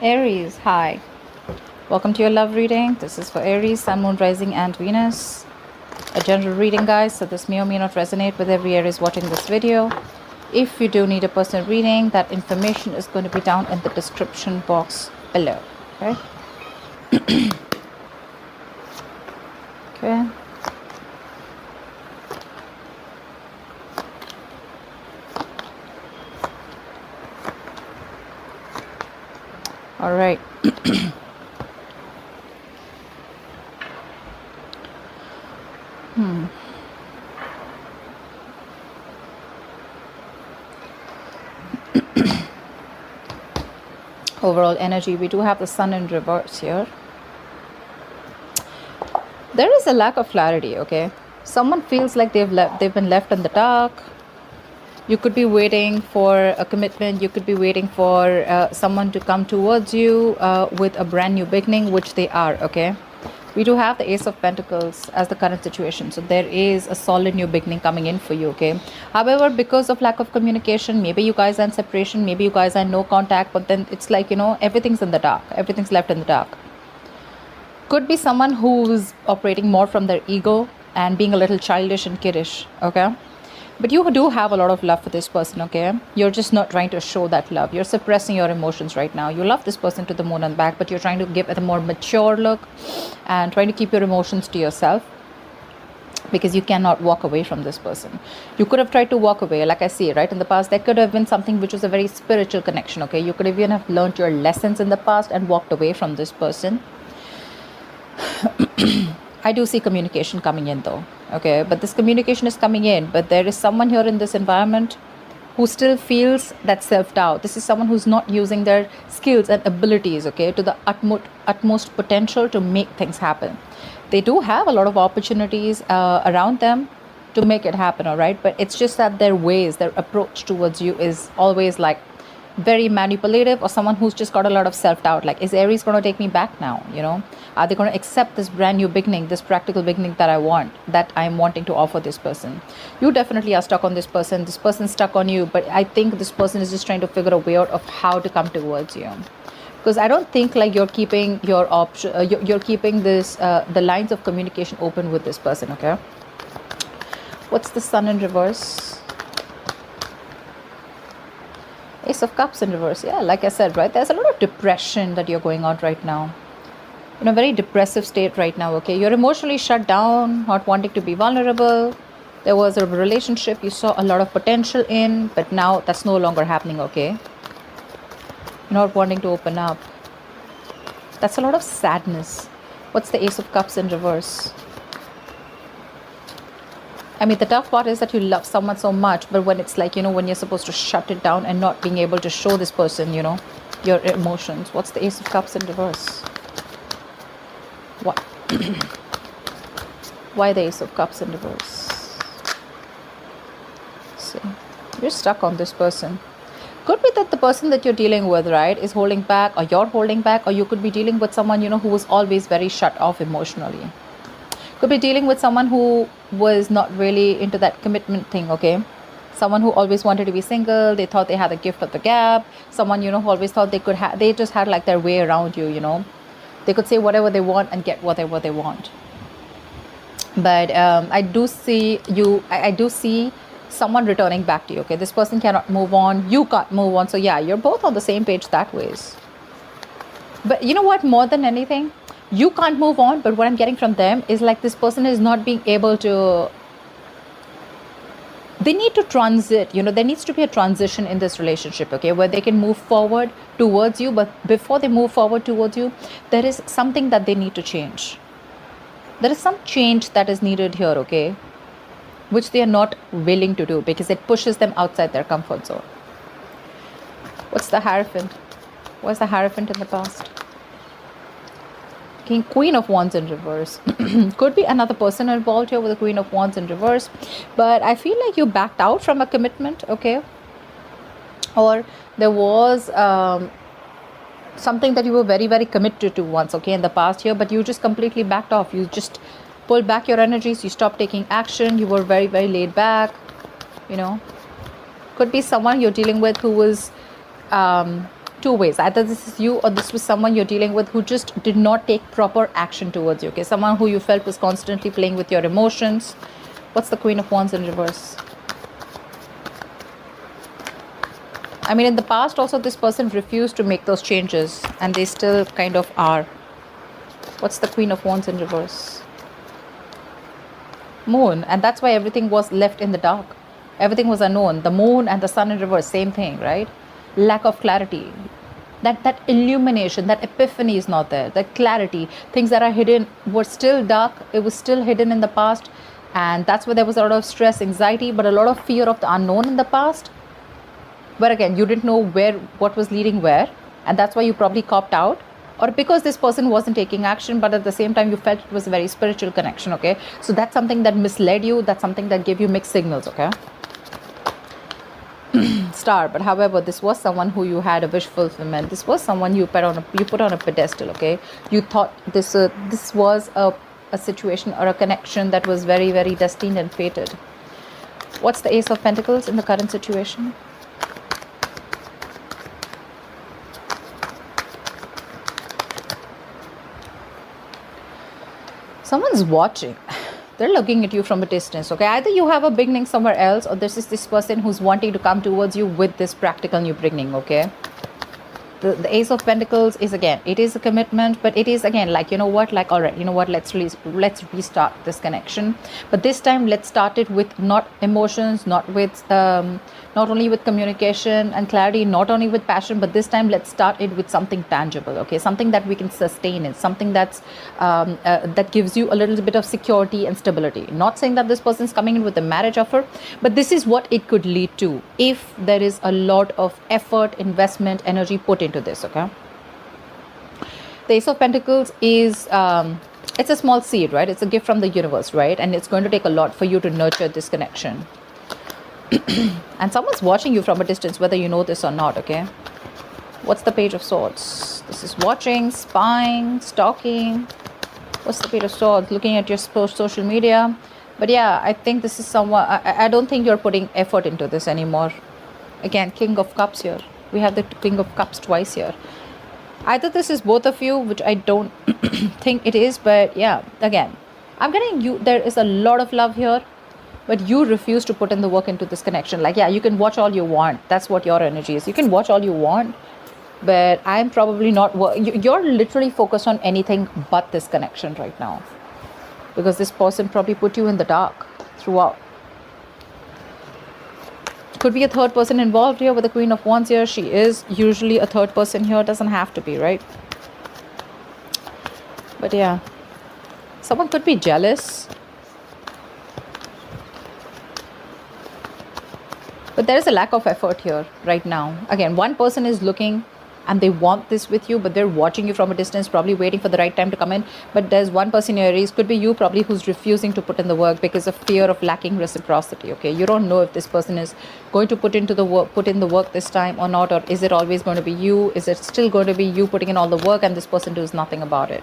Aries, hi. Welcome to your love reading. This is for Aries, Sun, Moon, Rising, and Venus. A general reading, guys, so this may or may not resonate with every Aries watching this video. If you do need a personal reading, that information is going to be down in the description box below. Okay? Okay. All right. Overall energy, we do have the sun in reverse here. There is a lack of clarity, okay? Someone feels like they've been left in the dark. You could be waiting for a commitment. You could be waiting for someone to come towards you with a brand new beginning, which they are, okay? We do have the Ace of Pentacles as the current situation. So there is a solid new beginning coming in for you, okay? However, because of lack of communication, maybe you guys are in separation, maybe you guys are in no contact, but then it's like, you know, everything's in the dark. Everything's left in the dark. Could be someone who's operating more from their ego and being a little childish and kiddish, okay? But you do have a lot of love for this person, okay? You're just not trying to show that love. You're suppressing your emotions right now. You love this person to the moon and back, but you're trying to give it a more mature look and trying to keep your emotions to yourself because you cannot walk away from this person. You could have tried to walk away, like I see, right? In the past, there could have been something which was a very spiritual connection, okay? You could even have learned your lessons in the past and walked away from this person. I do see communication coming in though, okay? But this communication is coming in, but there is someone here in this environment who still feels that self-doubt. This is someone who's not using their skills and abilities, okay, to the utmost potential to make things happen. They do have a lot of opportunities around them to make it happen, all right? But it's just that their ways, their approach towards you is always like very manipulative, or someone who's just got a lot of self-doubt, like, is Aries going to take me back now, you know? Are they going to accept this brand new beginning, this practical beginning that I'm wanting to offer this person? You definitely are stuck on this person. This person's stuck on you, but I think this person is just trying to figure a way out of how to come towards you, because I don't think like you're keeping your option, you're keeping this the lines of communication open with this person, okay? What's the sun in reverse? Ace of Cups in reverse. Yeah, like I said, right? There's a lot of depression that you're going on right now. In a very depressive state right now, okay? You're emotionally shut down, not wanting to be vulnerable. There was a relationship you saw a lot of potential in, but now that's no longer happening, okay? You're not wanting to open up. That's a lot of sadness. What's the Ace of Cups in reverse? I mean, the tough part is that you love someone so much, but when it's like, you know, when you're supposed to shut it down and not being able to show this person, you know, your emotions. What's the Ace of Cups in reverse? What? Why the Ace of Cups in reverse? See, you're stuck on this person. Could be that the person that you're dealing with, right, is holding back, or you're holding back, or you could be dealing with someone, you know, who was always very shut off emotionally. Could be dealing with someone who was not really into that commitment thing, okay? Someone who always wanted to be single. They thought they had the gift of the gab. Someone, you know, who always thought they just had like their way around you, you know? They could say whatever they want and get whatever they want. But I do see someone returning back to you, okay? This person cannot move on. You can't move on. So yeah, you're both on the same page that ways. But you know what? More than anything, you can't move on, but what I'm getting from them is like this person is not being able to, they need to transit, you know, there needs to be a transition in this relationship, okay, where they can move forward towards you, but before they move forward towards you, there is something that they need to change. There is some change that is needed here, okay, which they are not willing to do because it pushes them outside their comfort zone. What's the Hierophant? What's the Hierophant in the past? Queen of Wands in reverse. Could be another person involved here with the Queen of Wands in reverse, but I feel like you backed out from a commitment, okay? Or there was something that you were very, very committed to once, okay, in the past year, but you just completely backed off. You just pulled back your energies. You stopped taking action. You were very, very laid back, you know? Could be someone you're dealing with who was two ways. Either this is you or this was someone you're dealing with who just did not take proper action towards you. Okay, someone who you felt was constantly playing with your emotions. What's the Queen of Wands in reverse? I mean, in the past also this person refused to make those changes and they still kind of are. What's the Queen of Wands in reverse? Moon. And that's why everything was left in the dark. Everything was unknown. The moon and the sun in reverse, same thing, right? Lack of clarity. That illumination, that epiphany is not there. That clarity, things that are hidden were still dark. It was still hidden in the past. And that's where there was a lot of stress, anxiety, but a lot of fear of the unknown in the past. But again, you didn't know what was leading where, and that's why you probably copped out, or because this person wasn't taking action, but at the same time you felt it was a very spiritual connection. Okay, so that's something that misled you. That's something that gave you mixed signals. Okay. Star. But however, this was someone who you had a wish fulfillment. This was someone you put on a pedestal. Okay, you thought this was a situation or a connection that was very, very destined and fated. What's the Ace of Pentacles in the current situation? Someone's watching. They're looking at you from a distance. Okay, either you have a beginning somewhere else, or this is this person who's wanting to come towards you with this practical new beginning. Okay, the Ace of Pentacles is, again, it is a commitment, but it is again like, you know what, like, all right, you know what, let's restart this connection. But this time let's start it with not emotions, not only with communication and clarity, not only with passion, but this time let's start it with something tangible. Okay, something that we can sustain it, something that's that gives you a little bit of security and stability. Not saying that this person's coming in with a marriage offer, but this is what it could lead to if there is a lot of effort, investment, energy put into this. Okay, the Ace of Pentacles is it's a small seed, right? It's a gift from the universe, right? And it's going to take a lot for you to nurture this connection. And someone's watching you from a distance, whether you know this or not. Okay, what's the Page of Swords? This is watching, spying, stalking. What's the Page of Swords? Looking at your social media. But yeah, I think this is someone, I don't think you're putting effort into this anymore. Again, King of Cups here. We have the King of Cups twice here. Either this is both of you, which I don't think it is, but yeah, again, I'm getting you, there is a lot of love here, but you refuse to put in the work into this connection. Like, yeah, you can watch all you want. That's what your energy is. You can watch all you want, but I'm probably not, you're literally focused on anything but this connection right now, because this person probably put you in the dark throughout. Could be a third person involved here with the Queen of Wands here. She is usually a third person here. Doesn't have to be, right? But yeah, someone could be jealous. But there is a lack of effort here right now. Again, one person is looking and they want this with you, but they're watching you from a distance, probably waiting for the right time to come in. But there's one person in Aries, could be you probably, who's refusing to put in the work because of fear of lacking reciprocity. Okay, you don't know if this person is going to put in the work this time or not, or is it always going to be you? Is it still going to be you putting in all the work and this person does nothing about it?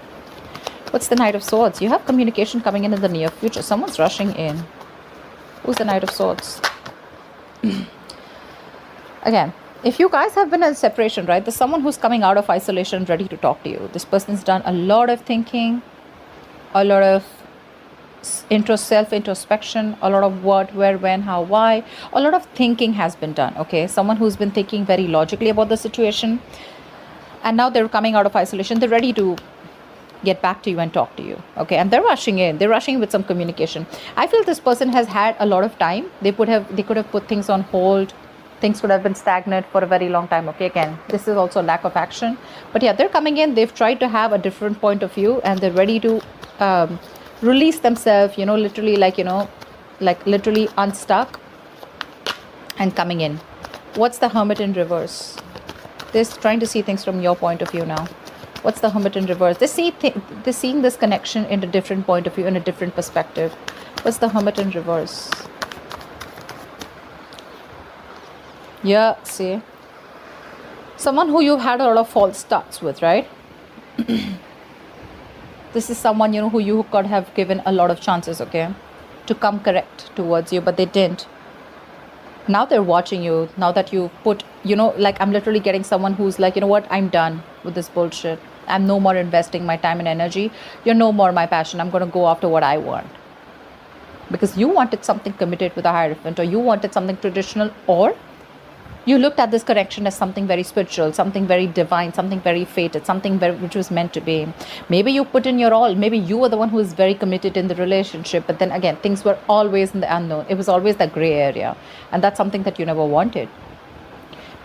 What's the Knight of Swords? You have communication coming in the near future. Someone's rushing in. Who's the Knight of Swords? Again, if you guys have been in separation, right, there's someone who's coming out of isolation ready to talk to you. This person's done a lot of thinking, a lot of self-introspection, a lot of what, where, when, how, why. A lot of thinking has been done, okay? Someone who's been thinking very logically about the situation. And now they're coming out of isolation. They're ready to get back to you and talk to you, okay? And they're rushing in. They're rushing with some communication. I feel this person has had a lot of time. They could have put things on hold. Things could have been stagnant for a very long time. Okay, again, this is also lack of action. But yeah, they're coming in. They've tried to have a different point of view and they're ready to release themselves, you know, literally literally unstuck and coming in. What's the Hermit in reverse? They're trying to see things from your point of view now. What's the Hermit in reverse? They're seeing this connection in a different point of view, in a different perspective. What's the Hermit in reverse? Yeah, see, someone who you've had a lot of false starts with, right? This is someone, you know, who you could have given a lot of chances, okay, to come correct towards you, but they didn't. Now they're watching you. Now that you put you know, like I'm literally getting someone who's like, you know what, I'm done with this bullshit. I'm no more investing my time and energy. You're no more my passion. I'm going to go after what I want. Because you wanted something committed with a hierophant, or you wanted something traditional, or you looked at this connection as something very spiritual, something very divine, something very fated, something very, which was meant to be. Maybe you put in your all. Maybe you were the one who was very committed in the relationship. But then again, things were always in the unknown. It was always that gray area. And that's something that you never wanted.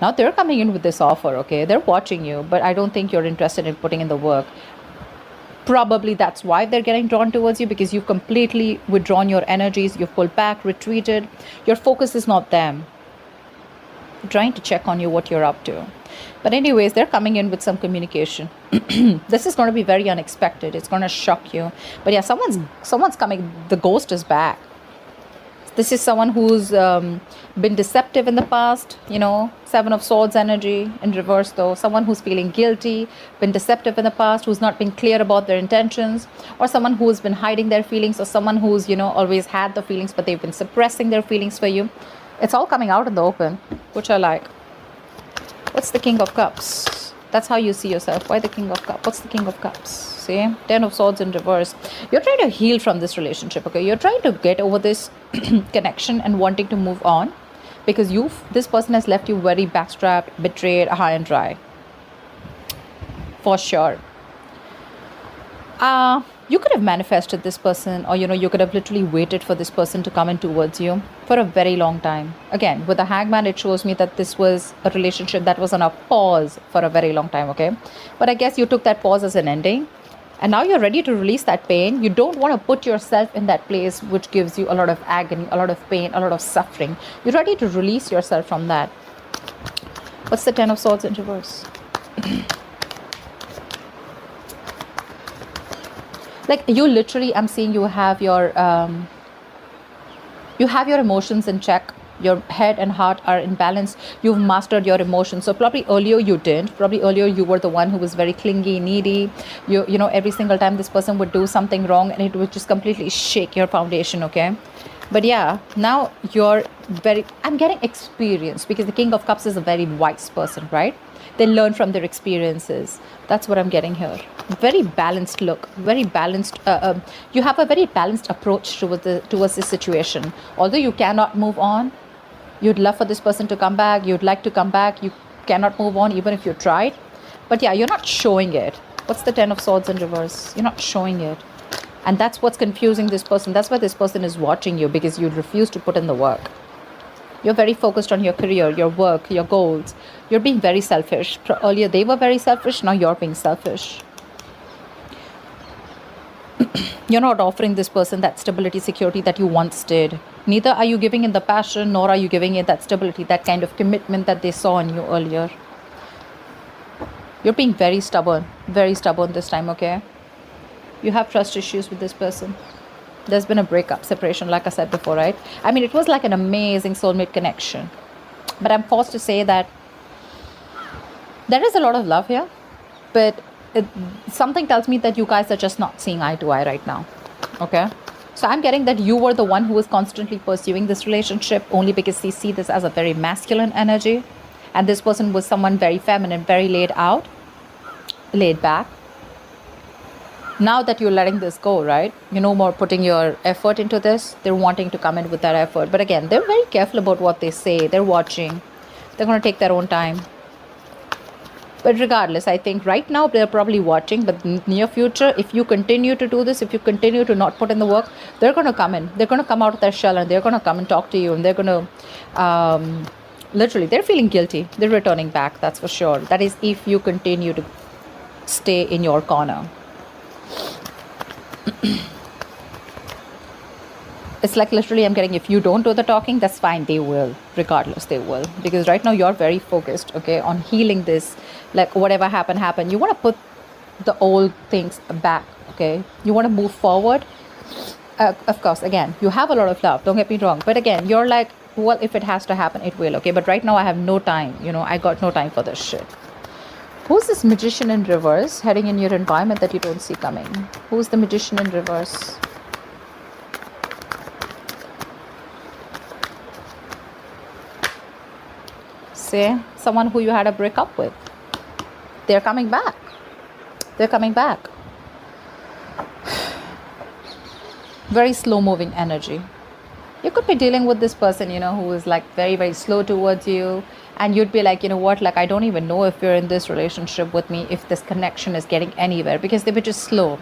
Now they're coming in with this offer, okay? They're watching you, but I don't think you're interested in putting in the work. Probably that's why they're getting drawn towards you, because you've completely withdrawn your energies. You've pulled back, retreated. Your focus is not them. They're trying to check on you, what you're up to. But anyways, they're coming in with some communication. This is going to be very unexpected. It's going to shock you. But yeah, someone's coming. The ghost is back. This is someone who's been deceptive in the past, you know, 7 of Swords energy in reverse though. Someone who's feeling guilty, been deceptive in the past, who's not been clear about their intentions, or someone who's been hiding their feelings, or someone who's, you know, always had the feelings, but they've been suppressing their feelings for you. It's all coming out in the open, which I like. What's the King of Cups? That's how you see yourself. Why the King of Cups? What's the King of Cups? See? 10 of Swords in reverse. You're trying to heal from this relationship, okay? You're trying to get over this connection and wanting to move on, because this person has left you very backstrapped, betrayed, high and dry. For sure. You could have manifested this person, or, you know, you could have literally waited for this person to come in towards you for a very long time. Again, with the Hangman, it shows me that this was a relationship that was on a pause for a very long time, okay? But I guess you took that pause as an ending, and now you're ready to release that pain. You don't want to put yourself in that place which gives you a lot of agony, a lot of pain, a lot of suffering. You're ready to release yourself from that. What's the 10 of Swords in reverse? Like, you literally, I'm seeing you have your emotions in check. Your head and heart are in balance. You've mastered your emotions. So probably earlier you didn't. Probably earlier you were the one who was very clingy, needy. You know, every single time this person would do something wrong, and it would just completely shake your foundation, okay? But yeah, now you're I'm getting experience, because the King of Cups is a very wise person, right? They learn from their experiences. That's what I'm getting here. Very balanced look, very balanced. You have a very balanced approach towards this situation. Although you cannot move on, you'd love for this person to come back. You'd like to come back. You cannot move on even if you tried. But yeah, you're not showing it. What's the 10 of Swords in reverse? You're not showing it. And that's what's confusing this person. That's why this person is watching you, because you refuse to put in the work. You're very focused on your career, your work, your goals. You're being very selfish. Earlier they were very selfish. Now you're being selfish. You're not offering this person that stability, security that you once did. Neither are you giving in the passion, nor are you giving it that stability, that kind of commitment that they saw in you earlier. You're being very stubborn this time, okay? You have trust issues with this person. There's been a breakup, separation, like I said before, right? I mean, it was like an amazing soulmate connection. But I'm forced to say that there is a lot of love here, but something tells me that you guys are just not seeing eye to eye right now, okay? So I'm getting that you were the one who was constantly pursuing this relationship only because they see this as a very masculine energy, and this person was someone very feminine, very laid back. Now that you're letting this go, right? You're no more putting your effort into this. They're wanting to come in with that effort. But again, they're very careful about what they say. They're watching. They're going to take their own time. But regardless, I think right now they're probably watching. But in the near future, if you continue to do this, if you continue to not put in the work, they're going to come in. They're going to come out of their shell, and they're going to come and talk to you. And they're going to, literally, they're feeling guilty. They're returning back, that's for sure. That is if you continue to stay in your corner. It's like literally I'm getting, if you don't do the talking, that's fine. They will. Regardless, they will. Because right now you're very focused, okay, on healing this. Like whatever happened. You want to put the old things back, okay? You want to move forward. Of course, again, you have a lot of love. Don't get me wrong. But again, you're like, well, if it has to happen, it will, okay? But right now I have no time. You know, I got no time for this shit. Who's this Magician in reverse heading in your environment that you don't see coming? Who's the Magician in reverse? See, someone who you had a breakup with, they're coming back. They're coming back. Very slow moving energy. You could be dealing with this person, you know, who is like very, very slow towards you. And you'd be like, you know what, like, I don't even know if you're in this relationship with me, if this connection is getting anywhere, because they were just slow.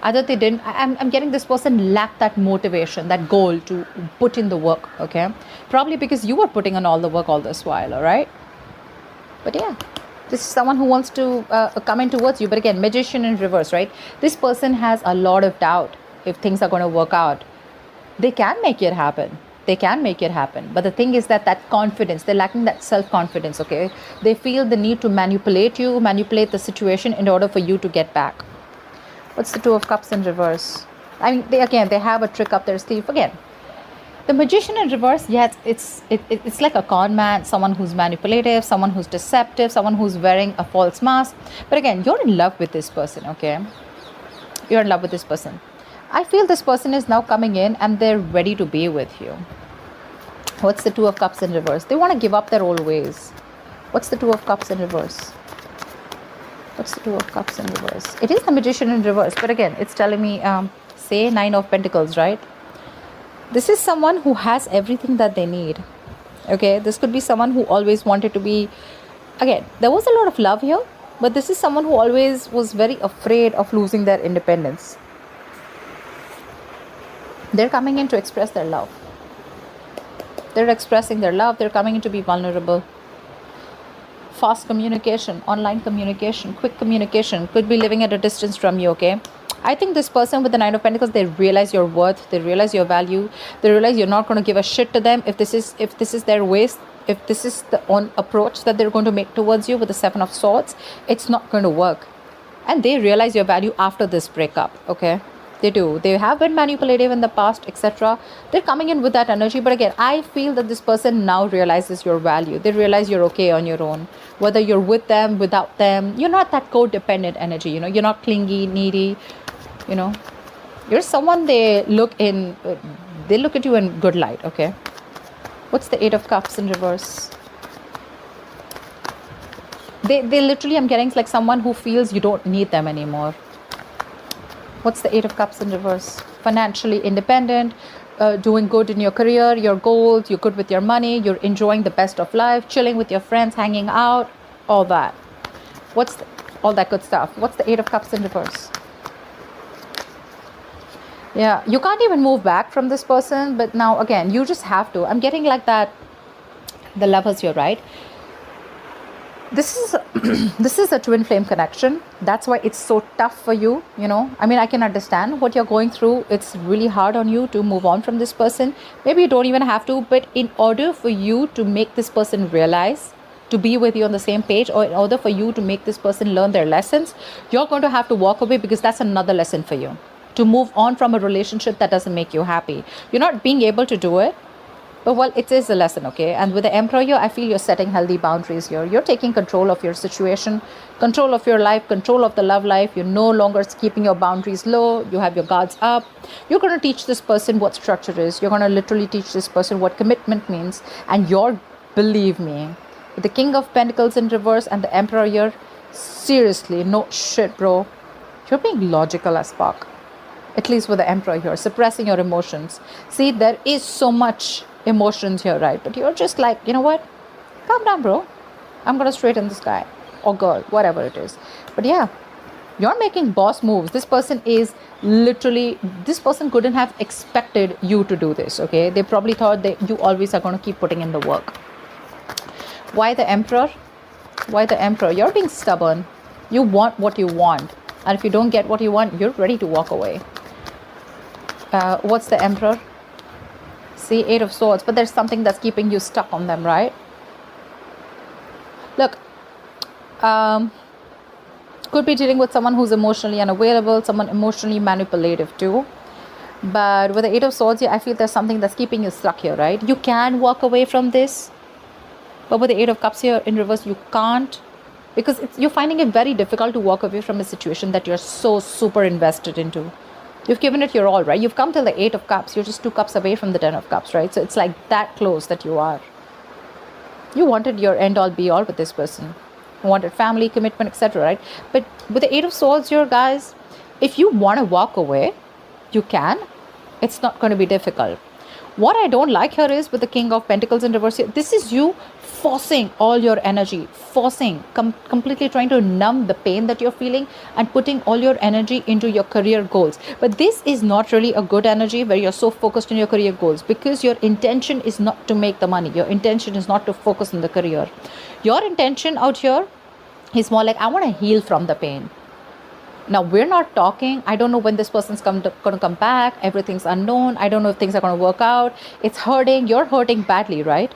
Either they didn't, I'm getting this person lacked that motivation, that goal to put in the work, okay? Probably because you were putting in all the work all this while, all right? But yeah, this is someone who wants to come in towards you. But again, magician in reverse, right? This person has a lot of doubt if things are going to work out. They can make it happen. They can make it happen. But the thing is that confidence, they're lacking that self-confidence, okay? They feel the need to manipulate you, manipulate the situation in order for you to get back. What's the Two of Cups in reverse? I mean, they have a trick up their sleeve. Again, the magician in reverse, yes, it's like a con man, someone who's manipulative, someone who's deceptive, someone who's wearing a false mask. But again, you're in love with this person, okay? You're in love with this person. I feel this person is now coming in and they're ready to be with you. What's the Two of Cups in reverse? They want to give up their old ways. What's the Two of Cups in reverse? What's the Two of Cups in reverse? It is the magician in reverse. But again, it's telling me, say, Nine of Pentacles, right? This is someone who has everything that they need. Okay, this could be someone who always wanted to be, again, there was a lot of love here, but this is someone who always was very afraid of losing their independence. They're coming in to express their love. They're expressing their love. They're coming in to be vulnerable. Fast communication, online communication, quick communication, could be living at a distance from you, okay? I think this person with the Nine of Pentacles, they realize your worth, they realize your value, they realize you're not going to give a shit to them if this is their ways, if this is the own approach that they're going to make towards you with the Seven of Swords, it's not going to work. And they realize your value after this breakup, okay? They do. They have been manipulative in the past, etc. They're coming in with that energy. But again, I feel that this person now realizes your value. They realize you're okay on your own. Whether you're with them, without them, you're not that codependent energy. You know, you're not clingy, needy. You know, you're someone they look at you in good light. Okay. What's the Eight of Cups in reverse? They literally, I'm getting like someone who feels you don't need them anymore. What's the Eight of Cups in reverse? Financially independent, doing good in your career, your goals, you're good with your money, you're enjoying the best of life, chilling with your friends, hanging out, all that. All that good stuff. What's the Eight of Cups in reverse? Yeah, you can't even move back from this person, but now again, you just have to. I'm getting like that, the Lovers here, right? This is a twin flame connection. That's why it's so tough for you, you know. I mean, I can understand what you're going through. It's really hard on you to move on from this person. Maybe you don't even have to, but in order for you to make this person realize, to be with you on the same page, or in order for you to make this person learn their lessons, you're going to have to walk away, because that's another lesson for you. To move on from a relationship that doesn't make you happy. You're not being able to do it. But well, it is a lesson, okay? And with the Emperor here, I feel you're setting healthy boundaries here. You're taking control of your situation, control of your life, control of the love life. You're no longer keeping your boundaries low. You have your guards up. You're going to teach this person what structure is. You're going to literally teach this person what commitment means. And believe me, with the King of Pentacles in reverse and the Emperor here, seriously, no shit, bro. You're being logical as fuck. At least with the Emperor here, suppressing your emotions. See, there is so much emotions here, right? But you're just like, you know what? Calm down, bro. I'm going to straighten this guy or girl, whatever it is. But yeah, you're making boss moves. This person couldn't have expected you to do this, okay? They probably thought that you always are going to keep putting in the work. Why the Emperor? Why the Emperor? You're being stubborn. You want what you want. And if you don't get what you want, you're ready to walk away. What's the Emperor? See, Eight of Swords, but there's something that's keeping you stuck on them, right? Look, could be dealing with someone who's emotionally unavailable, someone emotionally manipulative too. But with the Eight of Swords here, I feel there's something that's keeping you stuck here, right? You can walk away from this, but with the Eight of Cups here in reverse, you can't, because you're finding it very difficult to walk away from a situation that you're so super invested into. You've given it your all, right? You've come till the Eight of Cups. You're just 2 cups away from the 10 of Cups, right? So it's like that close that you are. You wanted your end all be all with this person. You wanted family, commitment, etc., right? But with the Eight of Swords here, guys, if you want to walk away, you can. It's not going to be difficult. What I don't like here is with the King of Pentacles in reverse here, this is you forcing all your energy, completely trying to numb the pain that you're feeling and putting all your energy into your career goals. But this is not really a good energy where you're so focused on your career goals, because your intention is not to make the money. Your intention is not to focus on the career. Your intention out here is more like, I want to heal from the pain. Now, we're not talking, I don't know when this person's going to come back. Everything's unknown. I don't know if things are going to work out. It's hurting. You're hurting badly, right?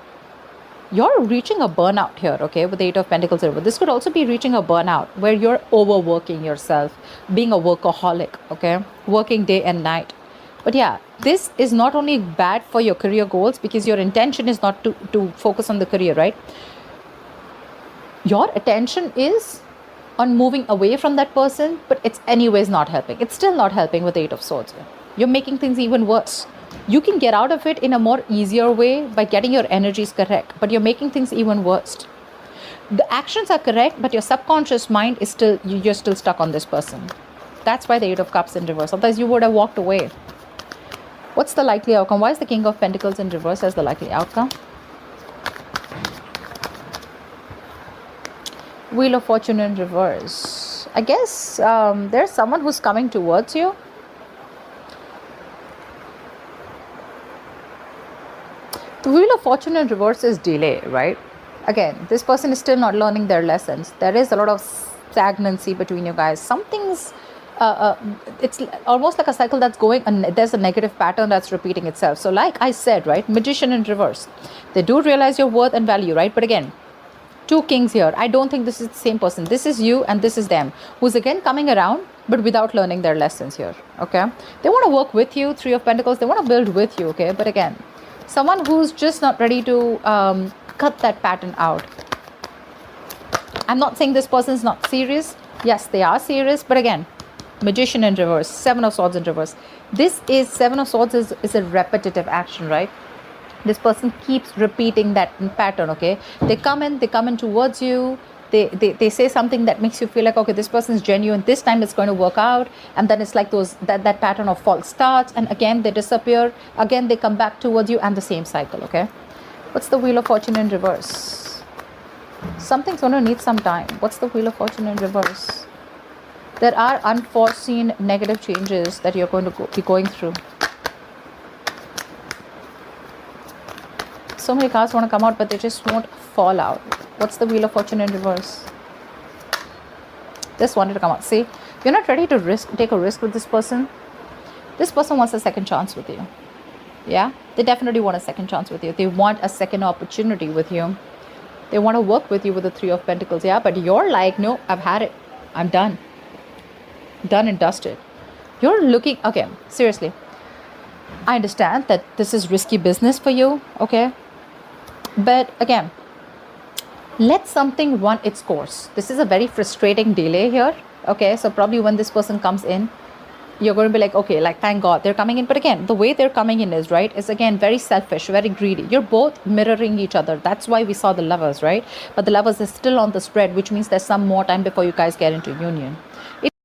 You're reaching a burnout here, okay, with the Eight of Pentacles. This could also be reaching a burnout where you're overworking yourself, being a workaholic, okay, working day and night. But yeah, this is not only bad for your career goals, because your intention is not to focus on the career, right? Your attention is on moving away from that person, but it's anyways not helping. It's still not helping with the Eight of Swords. You're making things even worse. You can get out of it in a more easier way by getting your energies correct, but you're making things even worse. The actions are correct, but your subconscious mind is still, you're still stuck on this person. That's why the Eight of Cups in reverse. Otherwise, you would have walked away. What's the likely outcome? Why is the King of Pentacles in reverse as the likely outcome? Wheel of Fortune in reverse. I guess there's someone who's coming towards you. The Wheel of Fortune in reverse is delay, right? Again, this person is still not learning their lessons. There is a lot of stagnancy between you guys. Something's it's almost like a cycle that's going, and there's a negative pattern that's repeating itself. So like I said, right, Magician in reverse. They do realize your worth and value, right? But again, two kings here. I don't think this is the same person. This is you and this is them, who's again coming around, but without learning their lessons here, okay? They want to work with you, Three of Pentacles. They want to build with you, okay? But again, someone who's just not ready to cut that pattern out. I'm not saying this person is not serious. Yes, they are serious. But again, Magician in reverse, Seven of Swords in reverse. This is, Seven of Swords is a repetitive action, right? This person keeps repeating that pattern, okay? They come in towards you. They say something that makes you feel like, okay, this person is genuine. This time it's going to work out. And then it's like that pattern of false starts. And again, they disappear. Again, they come back towards you, and the same cycle, okay? What's the Wheel of Fortune in reverse? Something's going to need some time. What's the Wheel of Fortune in reverse? There are unforeseen negative changes that you're going to be going through. So many cards want to come out, but they just won't fall out. What's the Wheel of Fortune in reverse? Just wanted to come out. See, you're not ready to take a risk with this person. This person wants a second chance with you. Yeah, they definitely want a second chance with you. They want a second opportunity with you. They want to work with you with the Three of Pentacles. Yeah, but you're like, no, I've had it. I'm done. Done and dusted. You're looking, okay, seriously. I understand that this is risky business for you, okay? But again, let something run its course. This is a very frustrating delay here, okay? So probably when this person comes in, you're going to be like, okay, like, thank God they're coming in. But again, the way they're coming in is, right, is again very selfish, very greedy. You're both mirroring each other. That's why we saw the Lovers, right? But the Lovers is still on the spread, which means there's some more time before you guys get into union.